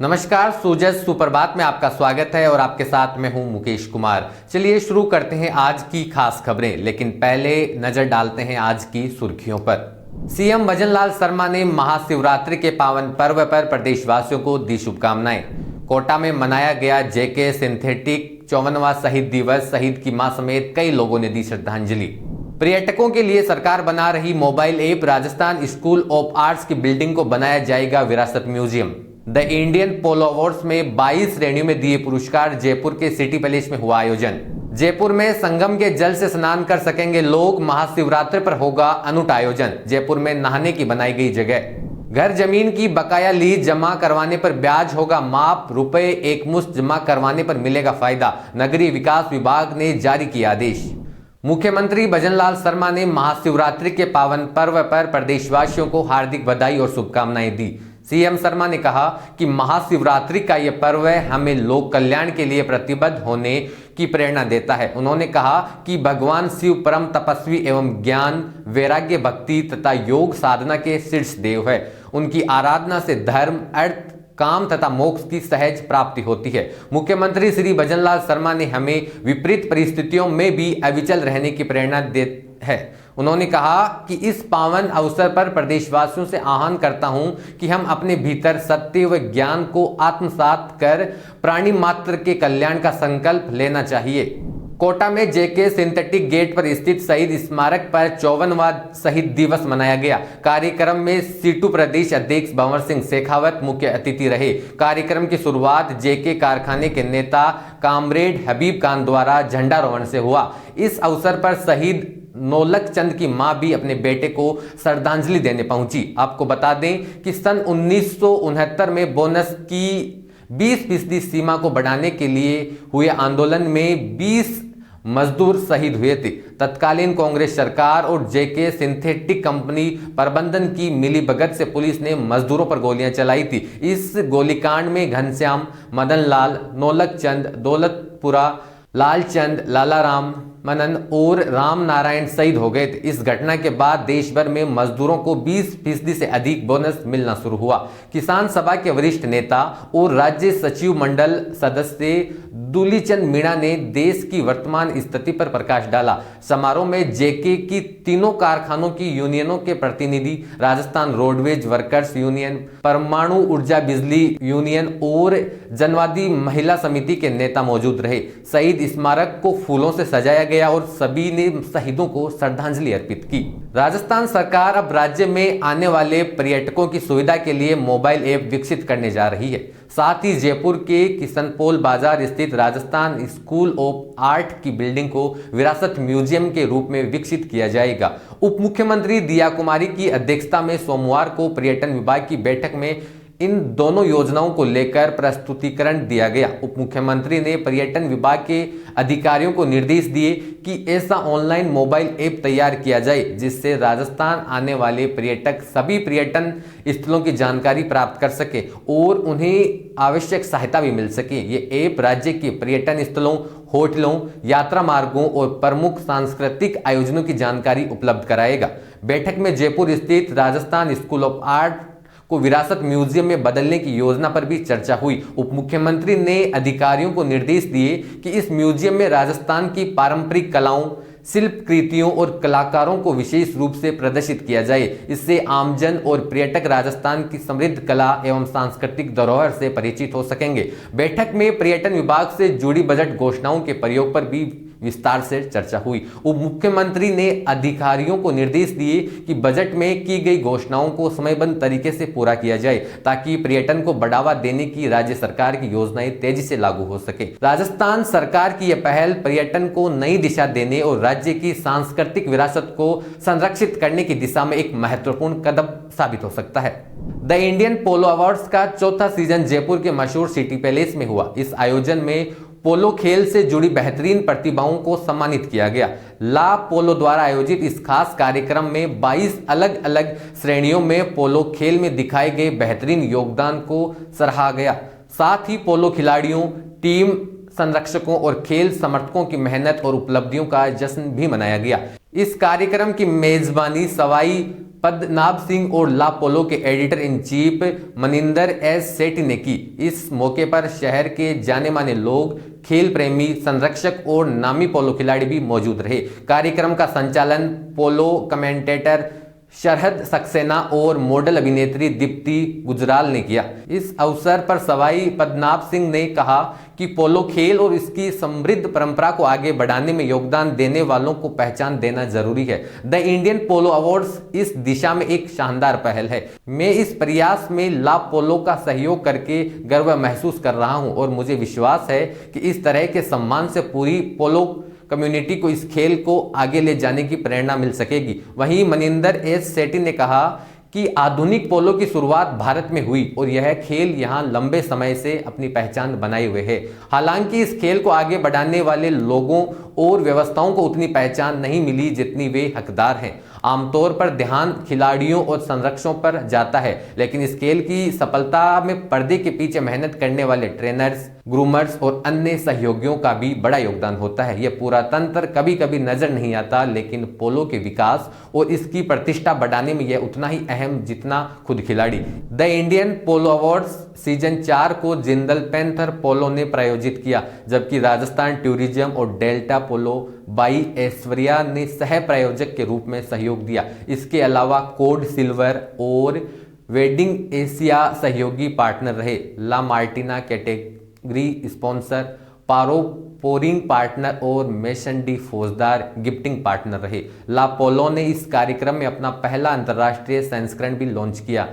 नमस्कार, सूजस सुप्रभात में आपका स्वागत है और आपके साथ मैं हूं मुकेश कुमार। चलिए शुरू करते हैं आज की खास खबरें, लेकिन पहले नजर डालते हैं आज की सुर्खियों पर। सीएम भजन लाल शर्मा ने महाशिवरात्रि के पावन पर्व पर प्रदेशवासियों को दी शुभकामनाएं। कोटा में मनाया गया जेके सिंथेटिक 54वां शहीद दिवस। शहीद की मां समेत कई लोगों ने दी श्रद्धांजलि। पर्यटकों के लिए सरकार बना रही mobile app Rajasthan school of arts की बिल्डिंग को बनाया जाएगा विरासत museum. The Indian polo awards में 22 श्रेणियों में दिए पुरस्कार। जयपुर के सिटी पैलेस में हुआ आयोजन। जयपुर में संगम के जल से स्नान कर सकेंगे लोग। महाशिवरात्रि पर होगा अनूठ आयोजन। जयपुर में नहाने की बनाई गई जगह। घर जमीन की बकाया लीज जमा करवाने पर ब्याज होगा माफ। रुपए एकमुश्त जमा करवाने पर मिलेगा फायदा। नगरीय विकास विभाग ने जारी किया आदेश। मुख्यमंत्री भजन लाल शर्मा ने महाशिवरात्रि के पावन पर्व पर प्रदेशवासियों को हार्दिक बधाई और शुभकामनाएं दी। सीएम शर्मा ने कहा कि महाशिवरात्रि का यह पर्व हमें लोक कल्याण के लिए प्रतिबद्ध होने की प्रेरणा देता है। उन्होंने कहा कि भगवान शिव परम तपस्वी एवं ज्ञान, वैराग्य, भक्ति तथा योग साधना के शीर्ष देव है। उनकी आराधना से धर्म, अर्थ, काम तथा मोक्ष की सहज प्राप्ति होती है। मुख्यमंत्री श्री भजन लाल शर्मा ने हमें विपरीत परिस्थितियों में भी अविचल रहने की प्रेरणा दी है। उन्होंने कहा कि इस पावन अवसर पर प्रदेशवासियों से आह्वान करता हूं कि हम अपने भीतर सत्य व ज्ञान को आत्मसात कर प्राणी मात्र के कल्याण का संकल्प लेना चाहिए। कोटा में जेके सिंथेटिक गेट पर स्थित शहीद स्मारक पर 54वां शहीद दिवस मनाया गया। कार्यक्रम में सीटू प्रदेश अध्यक्ष भंवर सिंह शेखावत मुख्य अतिथि रहे। कार्यक्रम की शुरुआत जेके कारखाने के नेता कामरेड हबीब खान द्वारा झंडारोहण से हुआ। इस अवसर पर शहीद नौलख चंद की मां भी अपने बेटे को श्रद्धांजलि देने पहुंची। आपको बता दें कि सन 1969 में बोनस की 20% सीमा को बढ़ाने के लिए हुए आंदोलन में 20 मजदूर शहीद हुए थे। तत्कालीन कांग्रेस सरकार और जेके सिंथेटिक कंपनी प्रबंधन की मिलीभगत से पुलिस ने मजदूरों पर गोलियां चलाई थी। इस गोलीकांड में घनश्याम, मदन लाल, नौलख चंद, दौलतपुरा, लालचंद, लालाराम, मनन और राम नारायण शहीद हो गए थे। इस घटना के बाद देश भर में मजदूरों को 20% से अधिक बोनस मिलना शुरू हुआ। किसान सभा के वरिष्ठ नेता और राज्य सचिव मंडल सदस्य दूलीचंद मीणा ने देश की वर्तमान स्थिति पर प्रकाश डाला। समारोह में जेके की तीनों कारखानों की यूनियनों के प्रतिनिधि, राजस्थान रोडवेज वर्कर्स यूनियन, परमाणु ऊर्जा बिजली यूनियन और जनवादी महिला समिति के नेता मौजूद रहे। शहीद स्मारक को फूलों से सजाया गया और सभी ने शहीदों को श्रद्धांजलि अर्पित की। राजस्थान सरकार अब राज्य में आने वाले पर्यटकों की सुविधा के लिए मोबाइल ऐप विकसित करने जा रही है। साथ ही जयपुर के किशनपोल बाजार स्थित राजस्थान स्कूल ऑफ आर्ट की बिल्डिंग को विरासत म्यूजियम के रूप में विकसित किया जाएगा। उप मुख्यमंत्री दिया कुमारी की अध्यक्षता में सोमवार को पर्यटन विभाग की बैठक में इन दोनों योजनाओं को लेकर प्रस्तुतिकरण दिया गया। उप मुख्यमंत्री ने पर्यटन विभाग के अधिकारियों को निर्देश दिए कि ऐसा ऑनलाइन मोबाइल ऐप तैयार किया जाए जिससे राजस्थान आने वाले पर्यटक सभी पर्यटन स्थलों की जानकारी प्राप्त कर सके और उन्हें आवश्यक सहायता भी मिल सके। ये ऐप राज्य के पर्यटन स्थलों, होटलों, यात्रा मार्गों और प्रमुख सांस्कृतिक आयोजनों की जानकारी उपलब्ध कराएगा। बैठक में जयपुर स्थित राजस्थान स्कूल ऑफ आर्ट को विरासत म्यूजियम में बदलने की योजना पर भी चर्चा हुई। उप मुख्यमंत्री ने अधिकारियों को निर्देश दिए कि इस म्यूजियम में राजस्थान की पारंपरिक कलाओं, शिल्प कृतियों और कलाकारों को विशेष रूप से प्रदर्शित किया जाए। इससे आमजन और पर्यटक राजस्थान की समृद्ध कला एवं सांस्कृतिक धरोहर से परिचित हो सकेंगे। बैठक में पर्यटन विभाग से जुड़ी बजट घोषणाओं के प्रयोग पर भी विस्तार से चर्चा हुई। उप मुख्यमंत्री ने अधिकारियों को निर्देश दिए कि बजट में की गई घोषणाओं को समयबद्ध तरीके से पूरा किया जाए ताकि पर्यटन को बढ़ावा देने की राज्य सरकार की योजनाएं तेजी से लागू हो सके। राजस्थान सरकार की यह पहल पर्यटन को नई दिशा देने और राज्य की सांस्कृतिक विरासत को संरक्षित करने की दिशा में एक महत्वपूर्ण कदम साबित हो सकता है। द इंडियन पोलो अवार्ड्स का चौथा सीजन जयपुर के मशहूर सिटी पैलेस में हुआ। इस आयोजन में पोलो खेल से जुड़ी बेहतरीन प्रतिभाओं को सम्मानित किया गया। ला पोलो द्वारा आयोजित इस खास कार्यक्रम में 22 अलग अलग श्रेणियों में पोलो खेल में दिखाए गए बेहतरीन योगदान को सराहा गया। साथ ही पोलो खिलाड़ियों, टीम संरक्षकों और खेल समर्थकों की मेहनत और उपलब्धियों का जश्न भी मनाया गया। इस कार्यक्रम की मेजबानी सवाई पद्मनाभ सिंह और ला पोलो के editor in chief Maninder S Sethi ने की। इस मौके पर शहर के जाने माने लोग, खेल प्रेमी, संरक्षक और नामी पोलो खिलाड़ी भी मौजूद रहे। कार्यक्रम का संचालन पोलो कमेंटेटर शरहद सक्सेना और मॉडल अभिनेत्री दीप्ति गुजराल ने किया। इस अवसर पर सवाई पद्मनाभ सिंह ने कहा कि पोलो खेल और इसकी समृद्ध परंपरा को आगे बढ़ाने में योगदान देने वालों को पहचान देना जरूरी है। द इंडियन पोलो अवार्ड्स इस दिशा में एक शानदार पहल है। मैं इस प्रयास में ला पोलो का सहयोग करके गर्व महसूस कर रहा हूं और मुझे विश्वास है कि इस तरह के सम्मान से पूरी पोलो कम्युनिटी को इस खेल को आगे ले जाने की प्रेरणा मिल सकेगी। वहीं मनिंदर एस सेठी ने कहा कि आधुनिक पोलो की शुरुआत भारत में हुई और यह खेल यहां लंबे समय से अपनी पहचान बनाए हुए है। हालांकि इस खेल को आगे बढ़ाने वाले लोगों और व्यवस्थाओं को उतनी पहचान नहीं मिली जितनी वे हकदार हैं। आमतौर पर ध्यान खिलाड़ियों और संरक्षकों पर जाता है, लेकिन इस खेल की सफलता में पर्दे के पीछे मेहनत करने वाले ट्रेनर्स, ग्रूमर्स और अन्य सहयोगियों का भी बड़ा योगदान होता है। यह पूरा तंत्र कभी कभी नजर नहीं आता, लेकिन पोलो के विकास और इसकी प्रतिष्ठा बढ़ाने में यह उतना ही अहम जितना खुद खिलाड़ी। The Indian polo awards season 4 को जिंदल पैंथर पोलो ने प्रायोजित किया, जबकि राजस्थान टूरिज्म और डेल्टा पोलो बाई ऐश्वर्या ने सह प्रायोजक के रूप में सहयोग दिया। इसके अलावा कोड सिल्वर और वेडिंग एशिया सहयोगी पार्टनर रहे। ला मार्टिना कैटेगरी स्पॉन्सर, पारो पोरिंग पार्टनर और मेसन डी फौजदार गिफ्टिंग पार्टनर रहे। ला पोलो ने इस कार्यक्रम में अपना पहला अंतर्राष्ट्रीय संस्करण भी लॉन्च किया।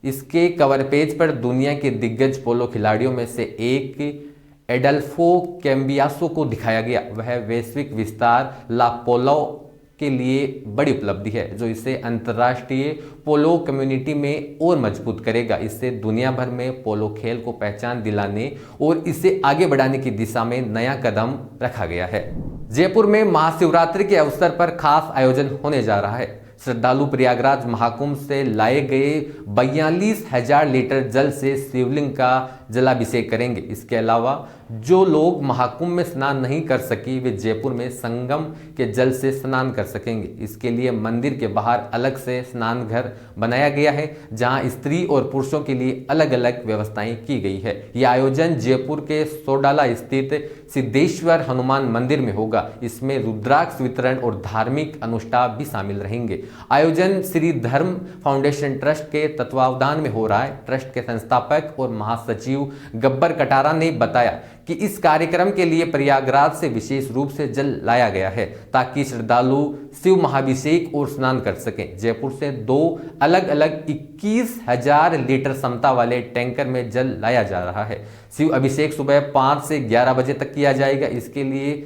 इसके कवर पेज पर दुनिया के दिग्गज पोलो खिलाड़ियों में से एक एडल्फो कैम्बियासो को दिखाया गया। वह वैश्विक विस्तार ला पोलो के लिए बड़ी उपलब्धि है, जो इसे अंतर्राष्ट्रीय पोलो कम्युनिटी में और मजबूत करेगा। इससे दुनिया भर में पोलो खेल को पहचान दिलाने और इसे आगे बढ़ाने की दिशा में नया कदम रखा गया है। जयपुर में महाशिवरात्रि के अवसर पर खास आयोजन होने जा रहा है। श्रद्धालु प्रयागराज महाकुंभ से लाए गए 42,000 लीटर जल से शिवलिंग का जलाभिषेक करेंगे। इसके अलावा जो लोग महाकुंभ में स्नान नहीं कर सके, वे जयपुर में संगम के जल से स्नान कर सकेंगे। इसके लिए मंदिर के बाहर अलग से स्नान घर बनाया गया है, जहां स्त्री और पुरुषों के लिए अलग अलग व्यवस्थाएं की गई है। यह आयोजन जयपुर के सोडाला स्थित सिद्धेश्वर हनुमान मंदिर में होगा। इसमें रुद्राक्ष वितरण और धार्मिक अनुष्ठान भी शामिल रहेंगे। आयोजन श्री धर्म फाउंडेशन ट्रस्ट के तत्वावधान में हो रहा है। ट्रस्ट के संस्थापक और महासचिव गब्बर कटारा ने बताया कि इस कार्यक्रम के लिए प्रयागराज से विशेष रूप से जल लाया गया है, ताकि श्रद्धालु शिव महाभिषेक और स्नान कर सकें। जयपुर से 2 अलग अलग 21,000 लीटर क्षमता वाले टैंकर में जल लाया जा रहा है। शिव अभिषेक सुबह 5 से 11 बजे तक किया जाएगा। इसके लिए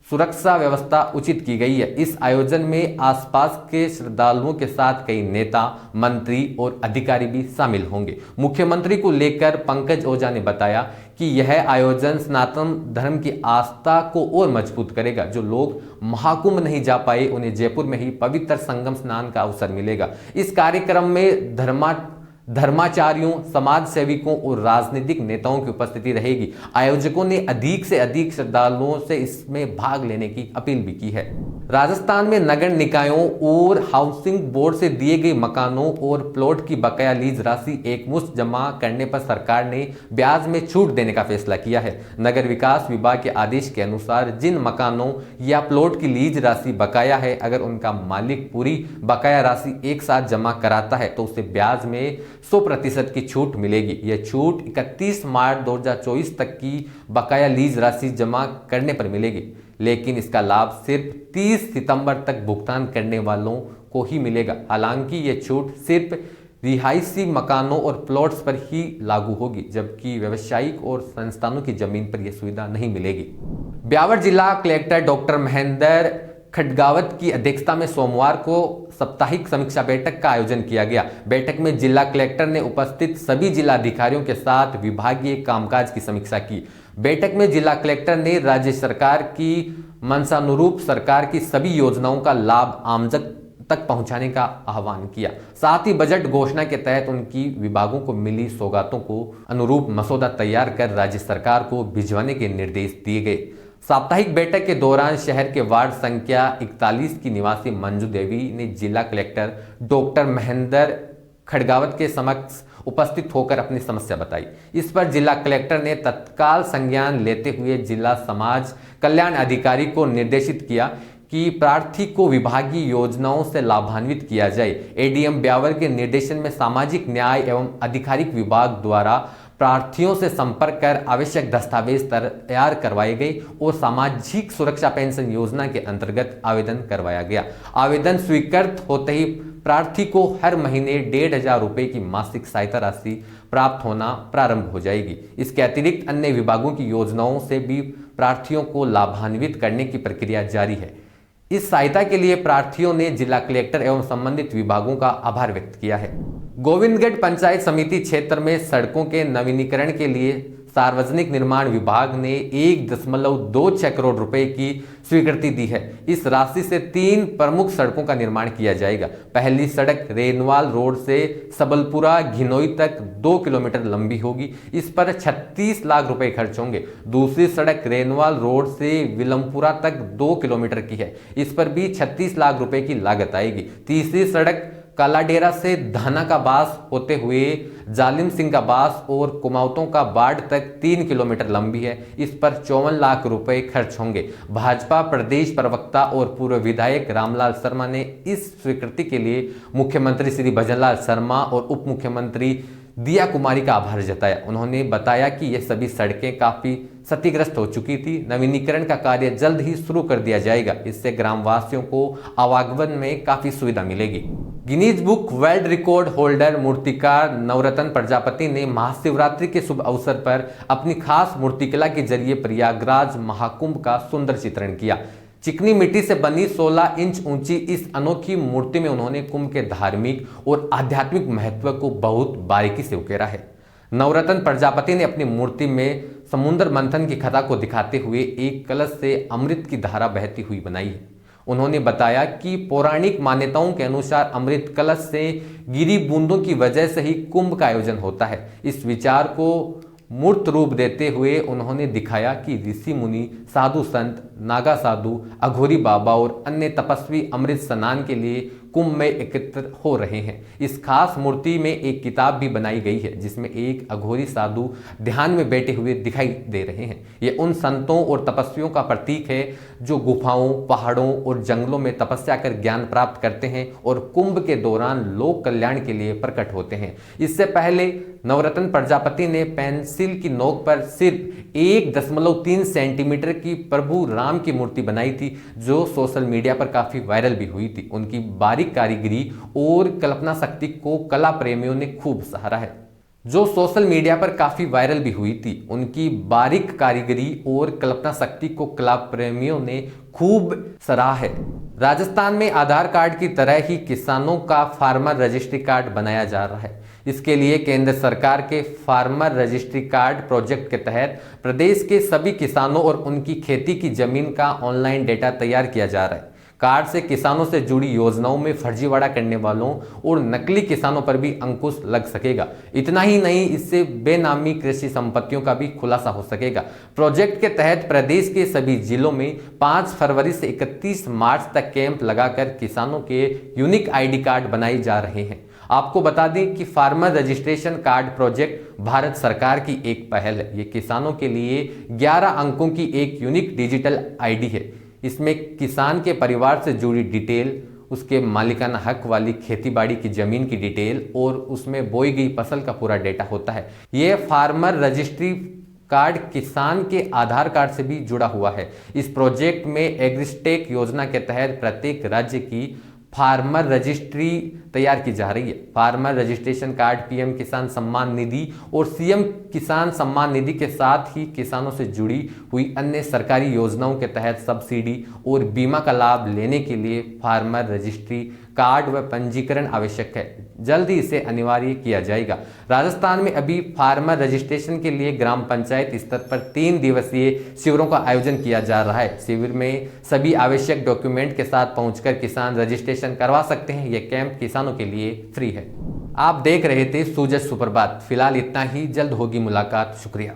सुरक्षा व्यवस्था उचित की गई है। इस आयोजन में आसपास के श्रद्धालुओं के साथ कई नेता, मंत्री और अधिकारी भी शामिल होंगे। मुख्यमंत्री को लेकर पंकज ओझा ने बताया कि यह आयोजन सनातन धर्म की आस्था को और मजबूत करेगा। जो लोग महाकुंभ नहीं जा पाए, उन्हें जयपुर में ही पवित्र संगम स्नान का अवसर मिलेगा। इस कार्यक्रम में धर्माचार्यों, समाज सेविकों और राजनीतिक नेताओं की उपस्थिति रहेगी। आयोजकों ने अधिक से अधिक श्रद्धालुओं से इसमें भाग लेने की अपील भी की है। राजस्थान में नगर निकायों और हाउसिंग बोर्ड से दिए गए मकानों और प्लॉट की बकाया लीज राशि एकमुश्त जमा करने पर सरकार ने ब्याज में छूट देने का फैसला किया है। नगर विकास विभाग के आदेश के अनुसार जिन मकानों या प्लॉट की लीज राशि बकाया है, अगर उनका मालिक पूरी बकाया राशि एक साथ जमा कराता है तो उसे ब्याज में 100% की छूट मिलेगी। यह छूट 31 मार्च 2024 तक की बकाया लीज राशि जमा करने पर मिलेगी, लेकिन इसका लाभ सिर्फ 30 सितंबर तक भुगतान करने वालों को ही मिलेगा। हालांकि यह छूट सिर्फ रिहायशी मकानों और प्लॉट्स पर ही लागू होगी, जबकि व्यवसायिक और संस्थानों की जमीन पर यह सुविधा नहीं मिलेगी। ब्यावर जिला कलेक्टर डॉक्टर महेंद्र खडगावत की अध्यक्षता में सोमवार को साप्ताहिक समीक्षा बैठक का आयोजन किया गया। बैठक में जिला कलेक्टर ने उपस्थित सभी जिला अधिकारियों के साथ विभागीय कामकाज की समीक्षा की। बैठक में जिला कलेक्टर ने राज्य सरकार की मंशानुरूप सरकार की सभी योजनाओं का लाभ आमजन तक पहुंचाने का आह्वान किया। साथ ही बजट घोषणा के तहत उनकी विभागों को मिली सौगातों को अनुरूप मसौदा तैयार कर राज्य सरकार को भिजवाने के निर्देश दिए गए। साप्ताहिक बैठक के दौरान शहर के वार्ड संख्या 41 की निवासी मंजू देवी ने जिला कलेक्टर डॉक्टर महेंद्र खड़गावत के समक्ष उपस्थित होकर अपनी समस्या बताई। इस पर जिला कलेक्टर ने तत्काल संज्ञान लेते हुए जिला समाज कल्याण अधिकारी को निर्देशित किया कि प्रार्थी को विभागीय योजनाओं से लाभान्वित किया जाए। एडीएम ब्यावर के निर्देशन में सामाजिक न्याय एवं आधिकारिक विभाग द्वारा प्रार्थियों से संपर्क कर आवश्यक दस्तावेज तैयार करवाए गए और सामाजिक सुरक्षा पेंशन योजना के अंतर्गत आवेदन करवाया गया। आवेदन स्वीकृत होते ही प्रार्थी को हर महीने 1,500 रुपये की मासिक सहायता राशि प्राप्त होना प्रारंभ हो जाएगी। इसके अतिरिक्त अन्य विभागों की योजनाओं से भी प्रार्थियों को लाभान्वित करने की प्रक्रिया जारी है। इस सहायता के लिए प्रार्थियों ने जिला कलेक्टर एवं संबंधित विभागों का आभार व्यक्त किया है। गोविंदगढ़ पंचायत समिति क्षेत्र में सड़कों के नवीनीकरण के लिए सार्वजनिक निर्माण विभाग ने 1.26 करोड़ रुपए की स्वीकृति दी है। इस राशि से 3 प्रमुख सड़कों का निर्माण किया जाएगा। पहली सड़क रेनवाल रोड से सबलपुरा घिनोई तक 2 किलोमीटर लंबी होगी। इस पर 36 लाख रुपए खर्च होंगे। दूसरी सड़क रेनवाल रोड से विलमपुरा तक 2 किलोमीटर की है। इस पर भी 36 लाख रुपए की लागत आएगी। तीसरी सड़क कालाडेरा से धाना का बास होते हुए जालिम सिंह का बास और कुमाऊतों का बाढ़ तक 3 किलोमीटर लंबी है। इस पर 54 लाख रुपए खर्च होंगे। भाजपा प्रदेश प्रवक्ता और पूर्व विधायक रामलाल शर्मा ने इस स्वीकृति के लिए मुख्यमंत्री श्री भजनलाल शर्मा और उप मुख्यमंत्री दिया कुमारी का आभार जताया। उन्होंने बताया कि ये सभी सड़कें काफी क्षतिग्रस्त हो चुकी थी। नवीनीकरण का कार्य जल्द ही शुरू कर दिया जाएगा। इससे ग्रामवासियों को आवागमन में काफी सुविधा मिलेगी। Guinness book world record holder मूर्तिकार नवरत्न प्रजापति ने महाशिवरात्रि के शुभ अवसर पर अपनी खास मूर्तिकला के जरिए प्रयागराज महाकुंभ का सुंदर चित्रण किया। चिकनी मिट्टी से बनी 16 इंच ऊंची इस अनोखी मूर्ति में उन्होंने कुंभ के धार्मिक और आध्यात्मिक महत्व को बहुत बारीकी से उकेरा है। नवरत्न प्रजापति ने अपनी मूर्ति में समुद्र मंथन की कथा को दिखाते हुए एक कलश से अमृत की धारा बहती हुई बनाई है। उन्होंने बताया कि पौराणिक मान्यताओं के अनुसार अमृत कलश से गिरी बूंदों की वजह से ही कुंभ का आयोजन होता है। इस विचार को मूर्त रूप देते हुए उन्होंने दिखाया कि ऋषि मुनि, साधु संत, नागा साधु, अघोरी बाबा और अन्य तपस्वी अमृत स्नान के लिए कुंभ में एकत्र हो रहे हैं। इस खास मूर्ति में एक किताब भी बनाई गई है जिसमें एक अघोरी साधु ध्यान में बैठे हुए दिखाई दे रहे हैं। ये उन संतों और तपस्वियों का प्रतीक है जो गुफाओं, पहाड़ों और जंगलों में तपस्या कर ज्ञान प्राप्त करते हैं और कुंभ के दौरान लोक कल्याण के लिए प्रकट होते हैं। इससे पहले नवरत्न प्रजापति ने पेंसिल की नोक पर सिर्फ 1.3 सेंटीमीटर की प्रभु राम की मूर्ति बनाई थी जो सोशल मीडिया पर काफी वायरल भी हुई थी। उनकी बारीक कारीगरी और कल्पना शक्ति को कला प्रेमियों ने खूब सराहा है। जो सोशल मीडिया पर काफी वायरल भी हुई थी। उनकी बारीक कारीगरी और कल्पना शक्ति को कला प्रेमियों ने खूब सराहा है। राजस्थान में आधार कार्ड की तरह ही किसानों का फार्मर रजिस्ट्री कार्ड बनाया जा रहा है। इसके लिए केंद्र सरकार के फार्मर रजिस्ट्री कार्ड प्रोजेक्ट के तहत प्रदेश के सभी किसानों और उनकी खेती की जमीन का ऑनलाइन डेटा तैयार किया जा रहा है। कार्ड से किसानों से जुड़ी योजनाओं में फर्जीवाड़ा करने वालों और नकली किसानोों पर भी अंकुश लग सकेगा। इतना ही नहीं, इससे बेनामी कृषि संपत्तियों का भी खुलासा हो सकेगा। प्रोजेक्ट के तहत प्रदेश के सभी जिलों में 5 फरवरी से 31 मार्च तक कैंप लगाकर किसानों के यूनिक आईडी कार्ड बनाए जा रहे हैं। आपको बता दें कि farmer registration card project Bharat सरकार की एक पहल है। ये किसानों के लिए 11 अंकों की एक यूनिक डिजिटल आईडी है। इसमें किसान के परिवार से जुड़ी डिटेल, उसके मालिकाना हक वाली खेतीबाड़ी की जमीन की डिटेल और उसमें बोई गई फसल का पूरा डेटा होता है। ये फार्मर रजिस्ट्री कार्ड किसान के आधार कार्ड से भी जुड़ा हुआ है। इस प्रोजेक्ट में एग्रीस्टेक योजना के तहत प्रत्येक राज्य की फार्मर रजिस्ट्री तैयार की जा रही है। फार्मर रजिस्ट्रेशन कार्ड पीएम किसान सम्मान निधि और सीएम किसान सम्मान निधि के साथ ही किसानों से जुड़ी हुई अन्य सरकारी योजनाओं के तहत सब्सिडी और बीमा का लाभ लेने के लिए फार्मर रजिस्ट्री कार्ड व पंजीकरण आवश्यक है। जल्द ही इसे अनिवार्य किया जाएगा। राजस्थान में अभी फार्मर रजिस्ट्रेशन के लिए ग्राम पंचायत स्तर पर 3 दिवसीय शिविरों का आयोजन किया जा रहा है। शिविर में सभी आवश्यक डॉक्यूमेंट के साथ पहुंचकर किसान रजिस्ट्रेशन करवा सकते हैं। यह कैंप किसानों के लिए फ्री है। आप देख रहे थे सूजत सुप्रभात। फिलहाल इतना ही, जल्द होगी मुलाकात। शुक्रिया।